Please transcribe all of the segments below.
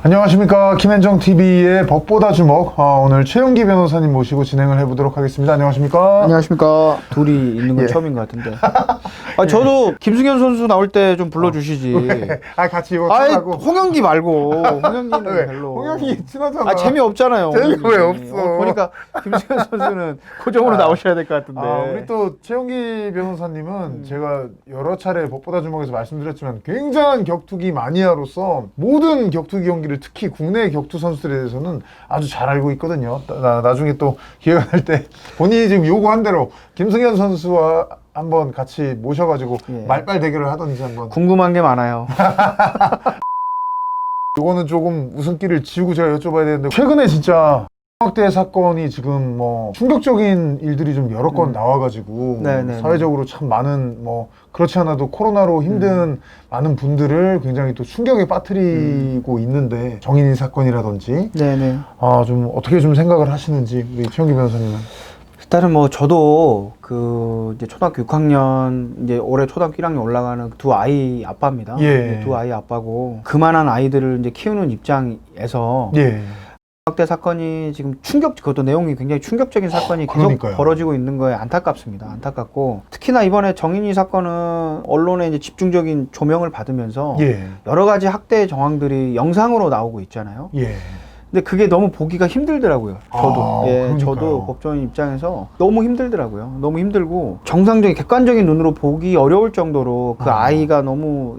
안녕하십니까. 김현정TV의 법보다 주먹. 오늘 최용기 변호사님 모시고 진행을 해보도록 하겠습니다. 안녕하십니까. 안녕하십니까. 둘이 있는 건 예. 처음인 것 같은데. 저도 김승현 선수 나올 때 좀 불러주시지. 같이 이거 하고. 홍영기 말고. 홍영기는 왜? 별로. 홍영기 친하잖아. 재미없잖아요. 재미가 왜 홍영기. 없어? 보니까 김승현 선수는 고정으로 나오셔야 될 것 같은데. 우리 또 최용기 변호사님은 제가 여러 차례 법보다 주먹에서 말씀드렸지만 굉장한 격투기 마니아로서 모든 격투기 경기를 특히 국내 격투 선수들에 대해서는 아주 잘 알고 있거든요. 나중에 또 기회가 날 때 본인이 지금 요구한 대로 김승현 선수와 한번 같이 모셔가지고 말빨 대결을 하던지 한번. 궁금한 게 많아요. 요거는 조금 웃음기를 지우고 제가 여쭤봐야 되는데, 최근에 진짜 학대 사건이 지금 뭐 충격적인 일들이 좀 여러 건 나와가지고 네네. 사회적으로 참 많은, 뭐 그렇지 않아도 코로나로 힘든 많은 분들을 굉장히 또 충격에 빠뜨리고 있는데, 정인이 사건이라든지 네네. 좀 어떻게 좀 생각을 하시는지 우리 최용기 변호사님은. 일단은 뭐 저도 이제 초등학교 6학년 이제 올해 초등학교 1학년 올라가는 두 아이 아빠입니다. 예. 두 아이 아빠고 그만한 아이들을 이제 키우는 입장에서 예. 학대 사건이 지금 그것도 내용이 굉장히 충격적인 사건이 계속 그러니까요. 벌어지고 있는 거에 안타깝습니다. 안타깝고 특히나 이번에 정인이 사건은 언론의 이제 집중적인 조명을 받으면서 예. 여러 가지 학대 정황들이 영상으로 나오고 있잖아요. 예. 근데 그게 너무 보기가 힘들더라고요. 저도. 그러니까요. 저도 법조인 입장에서 너무 힘들더라고요. 너무 힘들고 정상적인 객관적인 눈으로 보기 어려울 정도로 그 아이가 너무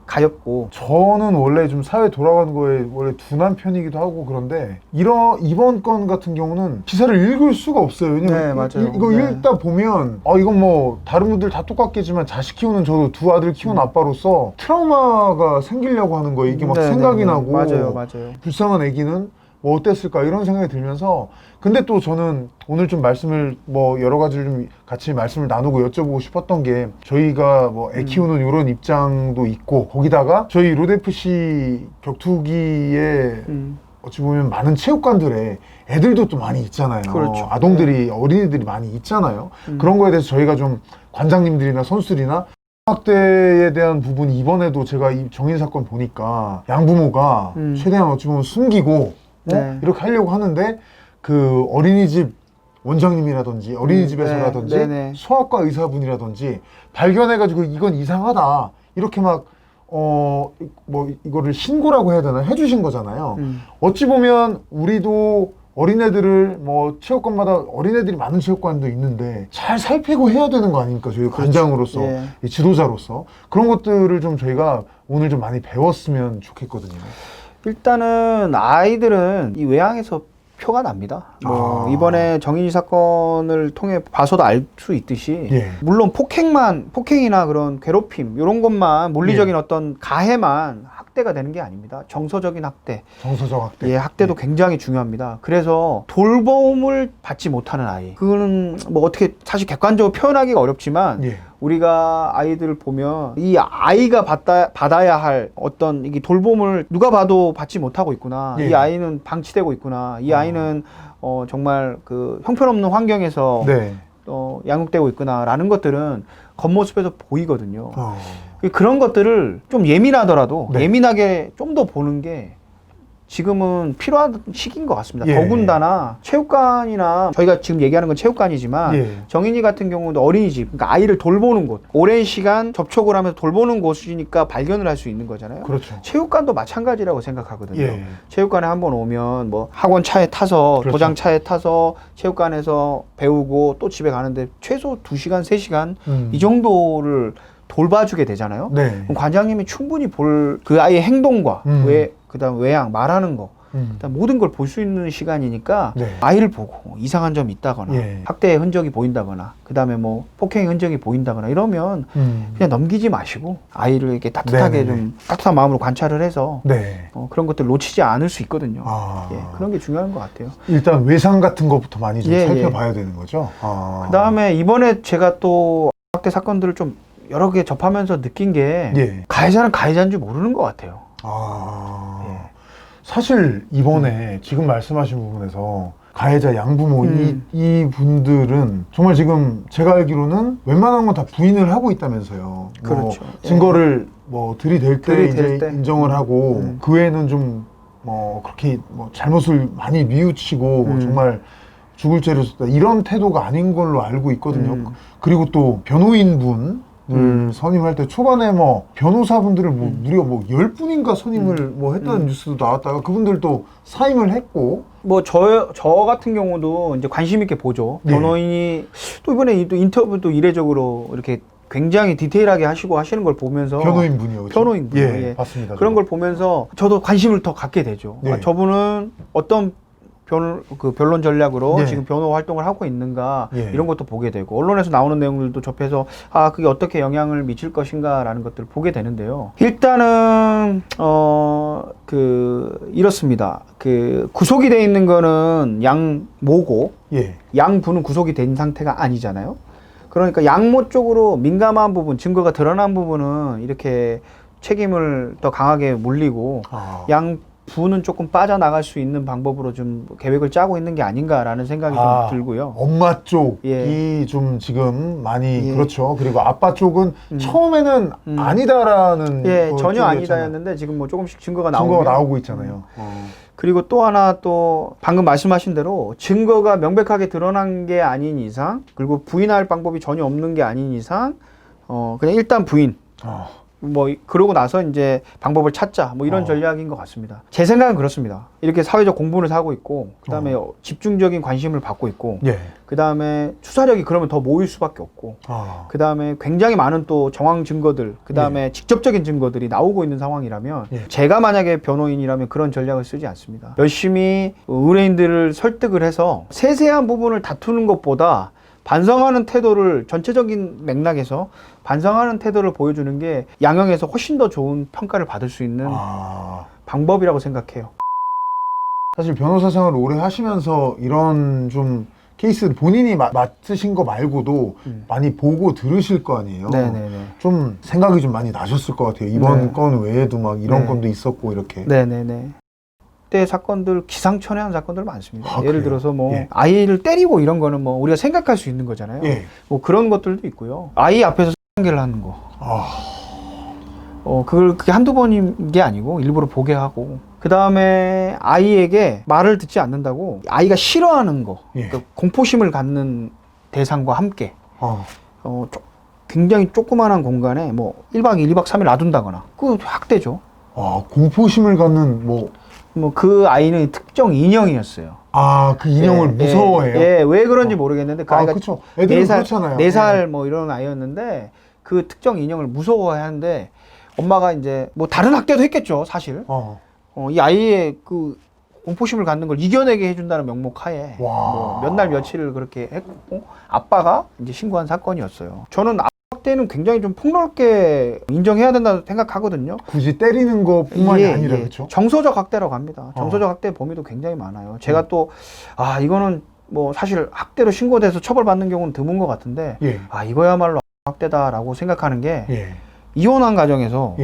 가엽고. 저는 원래 좀 사회 돌아가는 거에 원래 둔한 편이기도 하고 그런데 이번 건 같은 경우는 기사를 읽을 수가 없어요. 왜냐면 네, 맞아요. 이거 네. 읽다 보면 이건 뭐 다른 분들 다 똑같겠지만 자식 키우는 저도 두 아들 키우는 아빠로서 트라우마가 생기려고 하는 거예요. 이게 막 생각이 나고. 맞아요. 불쌍한 애기는 뭐 어땠을까 이런 생각이 들면서, 근데 또 저는 오늘 좀 말씀을 뭐 여러 가지를 좀 같이 말씀을 나누고 여쭤보고 싶었던 게, 저희가 뭐 애 키우는 이런 입장도 있고, 거기다가 저희 롯FC 격투기에 어찌 보면 많은 체육관들에 애들도 또 많이 있잖아요. 그렇죠. 아동들이 어린이들이 많이 있잖아요. 그런 거에 대해서 저희가 좀 관장님들이나 선수들이나 학대에 대한 부분이 이번에도 제가 이 정인 사건 보니까 양부모가 최대한 어찌 보면 숨기고 네. 이렇게 하려고 하는데, 그 어린이집 원장님이라든지 어린이집에서라든지 네네. 소아과 의사분이라든지 발견해가지고 이건 이상하다 이렇게 막 뭐 이거를 신고라고 해야 되나 해주신 거잖아요. 어찌 보면 우리도 어린애들을 뭐 체육관마다 어린애들이 많은 체육관도 있는데 잘 살피고 해야 되는 거 아닙니까? 저희 관장으로서, 이 지도자로서 그런 것들을 좀 저희가 오늘 좀 많이 배웠으면 좋겠거든요. 일단은 아이들은 이 외향에서 표가 납니다. 이번에 정인이 사건을 통해 봐서도 알 수 있듯이 물론 폭행이나 그런 괴롭힘 이런 것만 물리적인 어떤 가해만 학대가 되는 게 아닙니다. 정서적인 학대. 정서적 학대. 학대도 굉장히 중요합니다. 그래서 돌봄을 받지 못하는 아이. 그거는 뭐 어떻게 사실 객관적으로 표현하기가 어렵지만 우리가 아이들을 보면 이 아이가 받아야 할 어떤 이게 돌봄을 누가 봐도 받지 못하고 있구나. 이 아이는 방치되고 있구나. 이 아이는 정말 그 형편없는 환경에서 양육되고 있구나라는 것들은 겉모습에서 보이거든요. 그런 것들을 좀 예민하더라도 예민하게 좀 더 보는 게 지금은 필요한 시기인 것 같습니다. 더군다나 체육관이나 저희가 지금 얘기하는 건 체육관이지만 정인이 같은 경우도 어린이집, 그러니까 아이를 돌보는 곳, 오랜 시간 접촉을 하면서 돌보는 곳이니까 발견을 할 수 있는 거잖아요. 그렇죠. 체육관도 마찬가지라고 생각하거든요. 체육관에 한번 오면 뭐 학원 차에 타서 도장 차에 타서 체육관에서 배우고 또 집에 가는데 최소 2시간, 3시간 이 정도를 돌봐주게 되잖아요. 그럼 관장님이 충분히 볼 그 아이의 행동과 그다음 외양, 말하는 거, 그다음 모든 걸 볼 수 있는 시간이니까 아이를 보고 이상한 점이 있다거나 학대의 흔적이 보인다거나 그다음에 뭐 폭행의 흔적이 보인다거나 이러면 그냥 넘기지 마시고 아이를 이렇게 따뜻하게 좀 따뜻한 마음으로 관찰을 해서 그런 것들 놓치지 않을 수 있거든요. 그런 게 중요한 것 같아요. 일단 외상 같은 것부터 많이 좀 살펴봐야 되는 거죠. 그다음에 이번에 제가 또 학대 사건들을 좀 여러 개 접하면서 느낀 게 가해자는 가해자인 줄 모르는 것 같아요. 사실 이번에 지금 말씀하신 부분에서 가해자 양부모 이 분들은 정말 지금 제가 알기로는 웬만한 건 다 부인을 하고 있다면서요. 그렇죠. 뭐 증거를 뭐 들이댈 때 이제 인정을 하고 그 외에는 좀 뭐 그렇게 뭐 잘못을 많이 뉘우치고 뭐 정말 죽을 죄를 졌다 이런 태도가 아닌 걸로 알고 있거든요. 그리고 또 변호인분 선임할 때 초반에 뭐 변호사분들을 뭐 무려 뭐 10분인가 선임을 뭐 했다는 뉴스도 나왔다가 그분들도 사임을 했고 뭐 저 같은 경우도 이제 관심 있게 보죠. 네. 변호인이 또 이번에 또 인터뷰도 이례적으로 이렇게 굉장히 디테일하게 하시는 걸 보면서 변호인분이요. 그렇죠? 변호인분 예, 맞습니다. 그런 걸 보면서 저도 관심을 더 갖게 되죠. 네. 아, 저분은 어떤 변론 전략으로 네. 지금 변호 활동을 하고 있는가 예. 이런 것도 보게 되고 언론에서 나오는 내용들도 접해서 아 그게 어떻게 영향을 미칠 것인가라는 것들을 보게 되는데요. 일단은 이렇습니다. 그 구속이 돼 있는 거는 양모고 예. 양부는 구속이 된 상태가 아니잖아요. 그러니까 양모 쪽으로 민감한 부분, 증거가 드러난 부분은 이렇게 책임을 더 강하게 물리고 양부는 조금 빠져나갈 수 있는 방법으로 좀 계획을 짜고 있는 게 아닌가라는 생각이 좀 들고요. 엄마 쪽이 예. 좀 지금 많이 예. 그렇죠. 그리고 아빠 쪽은 처음에는 아니다라는 예, 거 전혀 쪽이었잖아요. 아니다였는데 지금 뭐 조금씩 증거가 나오고 있잖아요. 그리고 또 하나 또 방금 말씀하신 대로 증거가 명백하게 드러난 게 아닌 이상 그리고 부인할 방법이 전혀 없는 게 아닌 이상 그냥 일단 부인 뭐 그러고 나서 이제 방법을 찾자 뭐 이런 전략인 것 같습니다. 제 생각은 그렇습니다. 이렇게 사회적 공분을 사고 있고 그다음에 집중적인 관심을 받고 있고 예. 그다음에 수사력이 그러면 더 모일 수밖에 없고 그다음에 굉장히 많은 또 정황 증거들 그다음에 직접적인 증거들이 나오고 있는 상황이라면 제가 만약에 변호인이라면 그런 전략을 쓰지 않습니다. 열심히 의뢰인들을 설득을 해서 세세한 부분을 다투는 것보다 반성하는 태도를 전체적인 맥락에서 반성하는 태도를 보여주는 게 양형에서 훨씬 더 좋은 평가를 받을 수 있는 방법이라고 생각해요. 사실 변호사 생활을 오래 하시면서 이런 좀 케이스를 본인이 맡으신 거 말고도 많이 보고 들으실 거 아니에요. 네네네. 좀 생각이 좀 많이 나셨을 것 같아요. 이번 네. 건 외에도 막 이런 네. 건도 있었고 이렇게. 네네네. 그때 사건들 기상천외한 사건들 많습니다. 예를 그래요? 들어서 뭐 예. 아이를 때리고 이런 거는 뭐 우리가 생각할 수 있는 거잖아요. 예. 뭐 그런 것들도 있고요. 아이 앞에서 관계를 하는 거. 그게 한두 번인 게 아니고 일부러 보게 하고 그 다음에 아이에게 말을 듣지 않는다고 아이가 싫어하는 거 그러니까 공포심을 갖는 대상과 함께 굉장히 조그만한 공간에 뭐 1박 2일, 2박 3일 놔둔다거나 그거 학대죠. 공포심을 갖는 뭐 그 아이는 특정 인형이었어요. 그 인형을 무서워해요? 왜 그런지 모르겠는데 그 아이가 그쵸. 애들은 4살, 그렇잖아요. 4살 뭐 이런 아이였는데 그 특정 인형을 무서워해 하는데 엄마가 이제 뭐 다른 학대도 했겠죠, 사실. 이 아이의 그 공포심을 갖는 걸 이겨내게 해준다는 명목하에 뭐 몇 날 며칠을 그렇게 했고 아빠가 이제 신고한 사건이었어요. 저는 학대는 굉장히 좀 폭넓게 인정해야 된다고 생각하거든요. 굳이 때리는 것뿐만이 아니라 그렇죠. 정서적 학대라고 합니다. 정서적 학대 범위도 굉장히 많아요. 제가 또 이거는 뭐 사실 학대로 신고돼서 처벌받는 경우는 드문 것 같은데 이거야말로 학대다라고 생각하는 게 이혼한 가정에서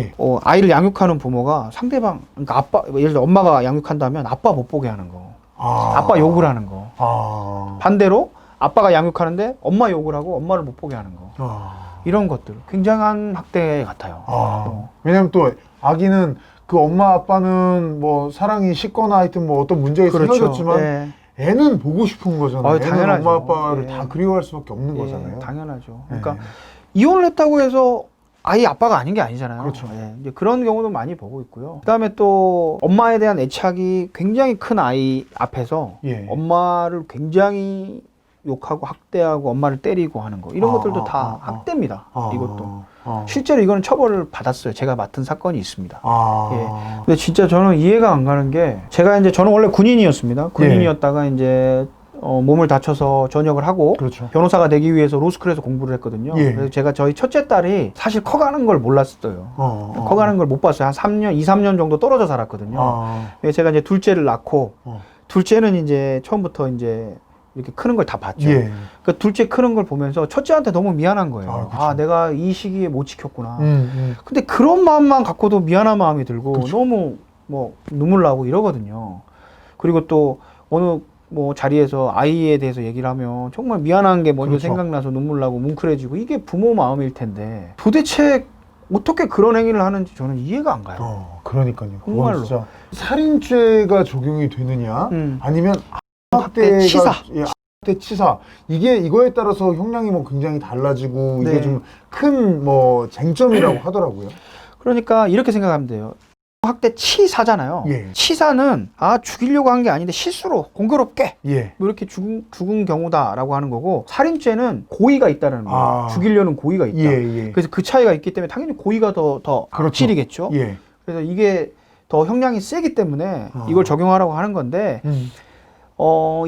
아이를 양육하는 부모가 상대방 그러니까 아빠 예를 들어 엄마가 양육한다면 아빠 못 보게 하는 거, 아빠 욕을 하는 거, 반대로 아빠가 양육하는데 엄마 욕을 하고 엄마를 못 보게 하는 거. 이런 것들 굉장한 학대 같아요. 왜냐면 또 아기는 그 엄마 아빠는 뭐 사랑이 식거나 하여튼 뭐 어떤 문제가 생겨졌지만 애는 보고 싶은 거잖아요. 애는 당연하죠. 엄마 아빠를 다 그리워할 수밖에 없는 거잖아요. 당연하죠. 그러니까 이혼을 했다고 해서 아이 아빠가 아닌 게 아니잖아요. 그렇죠. 이제 그런 경우도 많이 보고 있고요. 그다음에 또 엄마에 대한 애착이 굉장히 큰 아이 앞에서 엄마를 굉장히 욕하고 학대하고 엄마를 때리고 하는 거 이런 것들도 다 학대입니다. 이것도 실제로 이거는 처벌을 받았어요. 제가 맡은 사건이 있습니다. 근데 진짜 저는 이해가 안 가는 게 저는 원래 군인이었습니다. 군인이었다가 이제 몸을 다쳐서 전역을 하고 변호사가 되기 위해서 로스쿨에서 공부를 했거든요. 그래서 제가 저희 첫째 딸이 사실 커가는 걸 몰랐어요. 커가는 걸 못 봤어요. 한 2, 3년 정도 떨어져 살았거든요. 그래서 제가 이제 둘째를 낳고 둘째는 이제 처음부터 이제 이렇게 크는 걸 다 봤죠. 그 둘째 크는 걸 보면서 첫째한테 너무 미안한 거예요. 내가 이 시기에 못 지켰구나. 근데 그런 마음만 갖고도 미안한 마음이 들고 너무 뭐 눈물 나고 이러거든요. 그리고 또 어느 뭐 자리에서 아이에 대해서 얘기를 하면 정말 미안한 게 먼저 생각나서 눈물 나고 뭉클해지고 이게 부모 마음일 텐데 도대체 어떻게 그런 행위를 하는지 저는 이해가 안 가요. 그러니까요. 그건 정말로. 진짜 살인죄가 적용이 되느냐, 아니면 학대 학대가 치사. 학대 치사. 이거에 따라서 형량이 뭐 굉장히 달라지고 네. 이게 좀 큰 뭐 쟁점이라고 하더라고요. 그러니까 이렇게 생각하면 돼요. 학대 치사잖아요. 예. 치사는 죽이려고 한 게 아닌데 실수로 공교롭게 예. 뭐 이렇게 죽은 경우다라고 하는 거고, 살인죄는 고의가 있다는 거예요. 죽이려는 고의가 있다. 예. 그래서 그 차이가 있기 때문에 당연히 고의가 더 그렇죠. 악질이겠죠. 예. 그래서 이게 더 형량이 세기 때문에 이걸 적용하라고 하는 건데,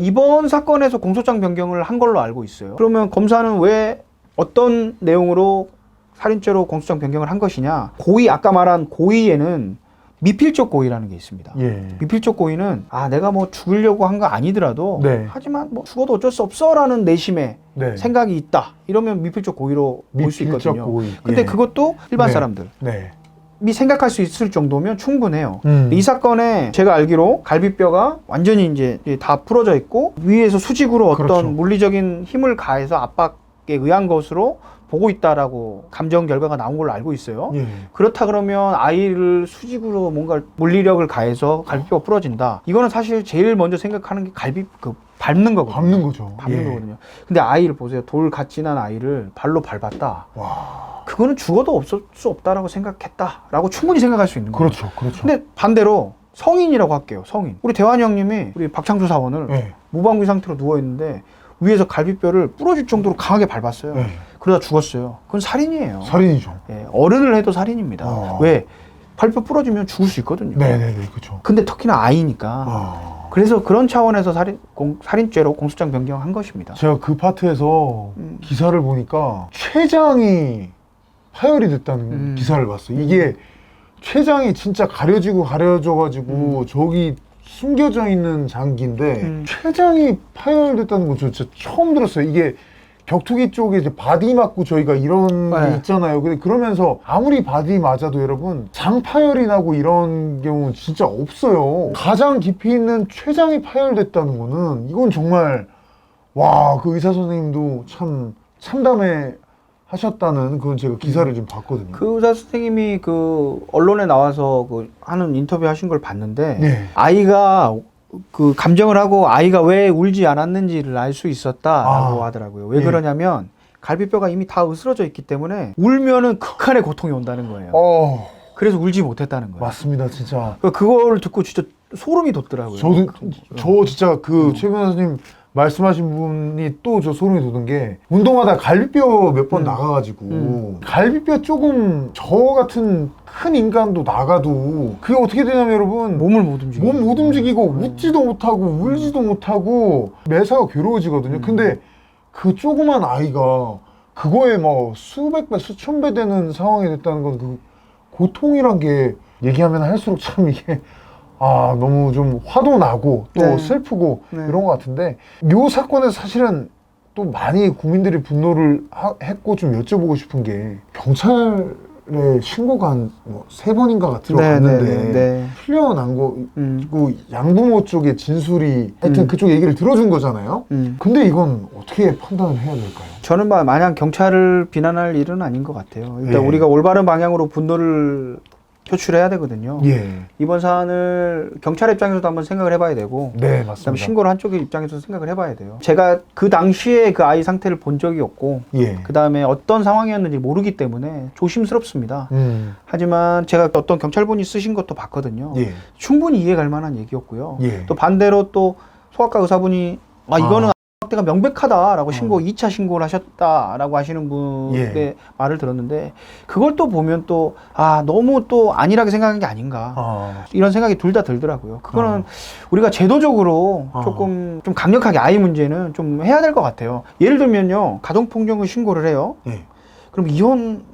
이번 사건에서 공소장 변경을 한 걸로 알고 있어요. 그러면 검사는 왜 어떤 내용으로 살인죄로 공소장 변경을 한 것이냐? 고의, 아까 말한 고의에는 미필적 고의라는 게 있습니다. 예. 미필적 고의는 내가 뭐 죽으려고 한 거 아니더라도 네. 하지만 뭐 죽어도 어쩔 수 없어라는 내심에 네. 생각이 있다. 이러면 미필적 고의로 볼 수 미필적 있거든요. 고의. 근데 예. 그것도 일반 네. 사람들이 네. 생각할 수 있을 정도면 충분해요. 음. 이 사건에 제가 알기로 갈비뼈가 완전히 이제 다 부러져 있고 위에서 수직으로 어떤 그렇죠. 물리적인 힘을 가해서 압박에 의한 것으로 보고 있다라고 감정 결과가 나온 걸로 알고 있어요. 예. 그렇다 그러면 아이를 수직으로 뭔가 물리력을 가해서 갈비뼈가 부러진다. 이거는 사실 제일 먼저 생각하는 게 밟는 거거든요. 밟는 거죠. 밟는 예. 거거든요. 근데 아이를 보세요. 돌 같이 난 아이를 발로 밟았다. 와. 그거는 죽어도 없을 수 없다라고 생각했다라고 충분히 생각할 수 있는 거예요. 그렇죠. 그렇죠. 근데 반대로 성인이라고 할게요. 성인. 우리 대환이 형님이 우리 박창수 사원을 예. 무방비 상태로 누워 있는데 위에서 갈비뼈를 부러질 정도로 강하게 밟았어요. 예. 그러다 죽었어요. 그건 살인이에요. 살인이죠. 예, 어른을 해도 살인입니다. 왜? 발뼈 부러지면 죽을 수 있거든요. 네네네. 그렇죠. 근데 특히나 아이니까. 그래서 그런 차원에서 살인죄로 공소장 변경한 것입니다. 제가 그 파트에서 기사를 보니까 췌장이 파열이 됐다는 기사를 봤어요. 이게 췌장이 진짜 가려져가지고 저기 숨겨져 있는 장기인데 췌장이 파열됐다는 건 저 진짜 처음 들었어요. 이게 격투기 쪽에 이제 바디 맞고 저희가 이런 게 네. 있잖아요. 근데 그러면서 아무리 바디 맞아도 여러분 장 파열이 나고 이런 경우는 진짜 없어요. 가장 깊이 있는 췌장이 파열됐다는 거는 이건 정말 와, 그 의사 선생님도 참 참담해 하셨다는 그건 제가 기사를 좀 봤거든요. 그 의사 선생님이 그 언론에 나와서 하는 인터뷰 하신 걸 봤는데, 네. 아이가 그 감정을 하고 아이가 왜 울지 않았는지를 알 수 있었다라고 하더라고요. 왜 예. 그러냐면 갈비뼈가 이미 다 으스러져 있기 때문에 울면은 극한의 고통이 온다는 거예요. 그래서 울지 못했다는 거예요. 맞습니다, 진짜. 그걸 듣고 진짜 소름이 돋더라고요. 저 진짜 그 최근 선생님 말씀하신 분이 또 저 소름이 돋은 게, 운동하다 갈비뼈 몇 번 나가가지고 갈비뼈 조금 저 같은 큰 인간도 나가도 그게 어떻게 되냐면 여러분, 몸을 못 움직이고, 몸 못 움직이고 웃지도 못하고 울지도 못하고 매사가 괴로워지거든요. 근데 그 조그만 아이가 그거에 막 수백 배 수천 배 되는 상황이 됐다는 건 그 고통이란 게 얘기하면 할수록 참 이게 너무 좀 화도 나고 또 네. 슬프고 네. 이런 것 같은데, 이 사건에서 사실은 또 많이 국민들이 분노를 했고 좀 여쭤보고 싶은 게, 경찰에 신고가 한 3번인가가 들어갔는데 네. 풀려난 거, 그 양부모 쪽의 진술이 하여튼 그쪽 얘기를 들어준 거잖아요. 근데 이건 어떻게 판단을 해야 될까요? 저는 마냥 경찰을 비난할 일은 아닌 것 같아요. 일단 예. 우리가 올바른 방향으로 분노를 표출해야 되거든요. 예. 이번 사안을 경찰 입장에서도 한번 생각을 해봐야 되고, 네, 그다음에 맞습니다. 신고를 한 쪽의 입장에서 생각을 해봐야 돼요. 제가 그 당시에 그 아이 상태를 본 적이 없고, 예. 그다음에 어떤 상황이었는지 모르기 때문에 조심스럽습니다. 하지만 제가 어떤 경찰분이 쓰신 것도 봤거든요. 예. 충분히 이해갈 만한 얘기였고요. 예. 또 반대로 또 소아과 의사분이 이거는 학대가 명백하다라고 2차 신고를 하셨다라고 하시는 분의 말을 들었는데, 그걸 또 보면 또 너무 또 안일하게 생각한 게 아닌가, 이런 생각이 둘 다 들더라고요. 그거는 우리가 제도적으로 조금 좀 강력하게 아이 문제는 좀 해야 될 것 같아요. 예를 들면요, 가정폭력을 신고를 해요. 예. 그럼 이혼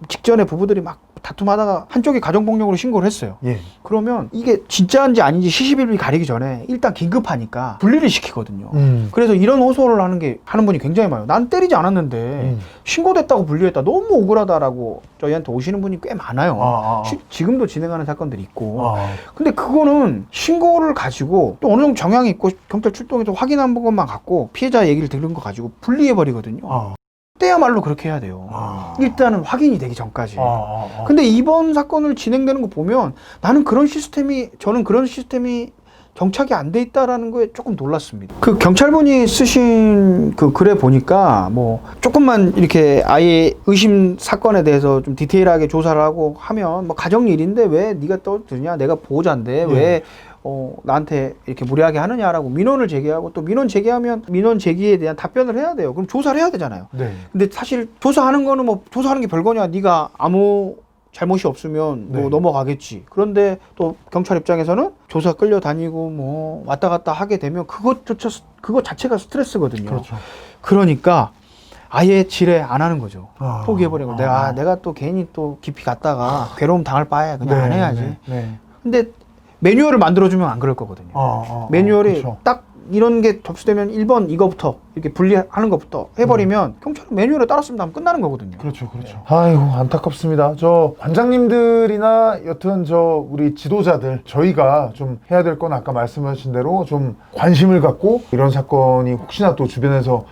직전에 부부들이 막 다툼하다가 한쪽이 가정폭력으로 신고를 했어요. 예. 그러면 이게 진짜인지 아닌지 시시비비 가리기 전에 일단 긴급하니까 분리를 시키거든요. 그래서 이런 호소를 하는 분이 굉장히 많아요. 난 때리지 않았는데 신고됐다고 분리했다, 너무 억울하다라고 저희한테 오시는 분이 꽤 많아요. 지금도 진행하는 사건들이 있고. 근데 그거는 신고를 가지고 또 어느 정도 정황이 있고 경찰 출동해서 확인한 것만 갖고 피해자 얘기를 들은 거 가지고 분리해버리거든요. 그때야말로 그렇게 해야 돼요. 일단은 확인이 되기 전까지. 근데 이번 사건을 진행되는 거 보면 저는 그런 시스템이 정착이 안 돼 있다라는 거에 조금 놀랐습니다. 그 경찰분이 쓰신 그 글에 보니까 뭐 조금만 이렇게 아예 의심 사건에 대해서 좀 디테일하게 조사를 하고 하면 뭐 가정 일인데 왜 네가 떠드냐, 내가 보호자인데 왜 나한테 이렇게 무례하게 하느냐라고 민원을 제기하고, 또 민원 제기하면 민원 제기에 대한 답변을 해야 돼요. 그럼 조사를 해야 되잖아요. 네. 근데 사실 조사하는 거는 뭐 조사하는 게 별거냐, 네가 아무 잘못이 없으면 뭐 넘어가겠지. 그런데 또 경찰 입장에서는 조사 끌려다니고 뭐 왔다 갔다 하게 되면 그거 자체가 스트레스거든요. 그렇죠. 그러니까 아예 지뢰 안 하는 거죠. 포기해버리고 내가 또 괜히 또 깊이 갔다가 괴로움 당할 바에 그냥 안 해야지. 근데 매뉴얼을 만들어주면 안 그럴 거거든요. 매뉴얼이 그렇죠. 딱 이런 게 접수되면 1번 이거부터 이렇게 분리하는 것부터 해버리면 경찰은 매뉴얼에 따랐습니다 하면 끝나는 거거든요. 그렇죠. 아이고, 안타깝습니다. 저 관장님들이나 여튼 저 우리 지도자들, 저희가 좀 해야 될 건 아까 말씀하신 대로 좀 관심을 갖고 이런 사건이 혹시나 또 주변에서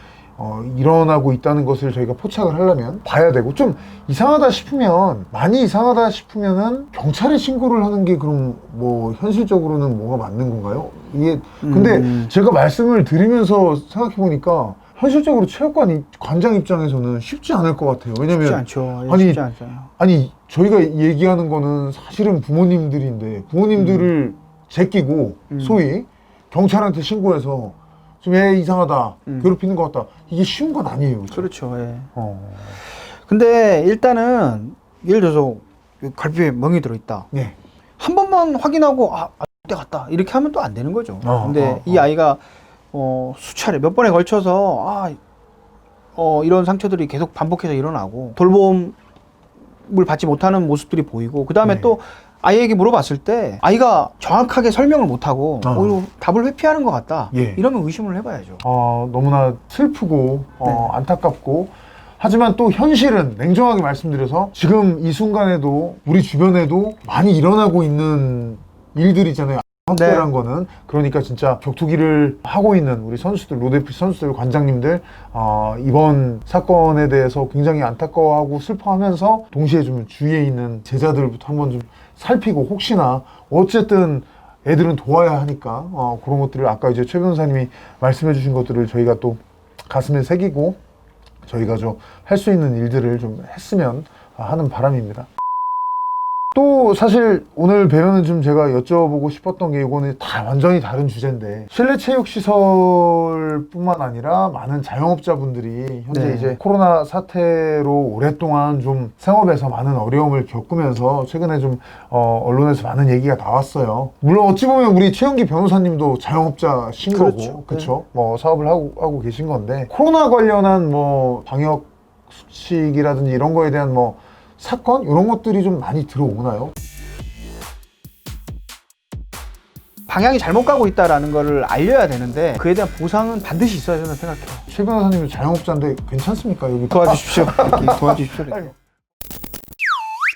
일어나고 있다는 것을 저희가 포착을 하려면 봐야 되고, 좀 이상하다 싶으면, 많이 이상하다 싶으면은 경찰에 신고를 하는 게 그럼 뭐 현실적으로는 뭐가 맞는 건가요? 이게 근데 제가 말씀을 드리면서 생각해 보니까 현실적으로 체육관 관장 입장에서는 쉽지 않을 것 같아요. 왜냐면 쉽지 않죠. 쉽지 않죠. 아니 저희가 얘기하는 거는 사실은 부모님들인데 부모님들을 제끼고 소위 경찰한테 신고해서 좀 이상하다, 괴롭히는 것 같다, 이게 쉬운 건 아니에요. 그렇죠. 예. 근데 일단은 예를 들어서 갈비에 멍이 들어있다. 네. 한 번만 확인하고 때 갔다 이렇게 하면 또 안 되는 거죠. 근데 이 아이가 수차례 몇 번에 걸쳐서 이런 상처들이 계속 반복해서 일어나고 돌봄을 받지 못하는 모습들이 보이고, 그 다음에 또 아이에게 물어봤을 때 아이가 정확하게 설명을 못하고 답을 회피하는 것 같다. 이러면 의심을 해봐야죠. 너무나 슬프고 안타깝고, 하지만 또 현실은 냉정하게 말씀드려서 지금 이 순간에도 우리 주변에도 많이 일어나고 있는 일들이잖아요. 학대란 거는. 그러니까 진짜 격투기를 하고 있는 우리 선수들, 로드FC 선수들, 관장님들, 이번 사건에 대해서 굉장히 안타까워하고 슬퍼하면서 동시에 좀 주위에 있는 제자들부터 한번 좀 살피고, 혹시나 어쨌든 애들은 도와야 하니까 그런 것들을 아까 이제 최 변호사님이 말씀해 주신 것들을 저희가 또 가슴에 새기고 저희가 좀 할 수 있는 일들을 좀 했으면 하는 바람입니다. 또 사실 오늘 배려는 좀 제가 여쭤보고 싶었던 게, 이거는 다 완전히 다른 주제인데, 실내 체육 시설 뿐만 아니라 많은 자영업자분들이 현재 이제 코로나 사태로 오랫동안 좀 생업에서 많은 어려움을 겪으면서 최근에 좀 언론에서 많은 얘기가 나왔어요. 물론 어찌 보면 우리 최영기 변호사님도 자영업자신 거고, 그렇죠? 뭐 사업을 하고 계신 건데, 코로나 관련한 뭐 방역 수칙이라든지 이런 거에 대한 뭐 사건? 이런 것들이 좀 많이 들어오나요? 방향이 잘못 가고 있다는 거를 알려야 되는데 그에 대한 보상은 반드시 있어야 된다고 생각해요. 최 변호사님은 자영업자인데 괜찮습니까? 여기 도와주십시오. 도와주십시오.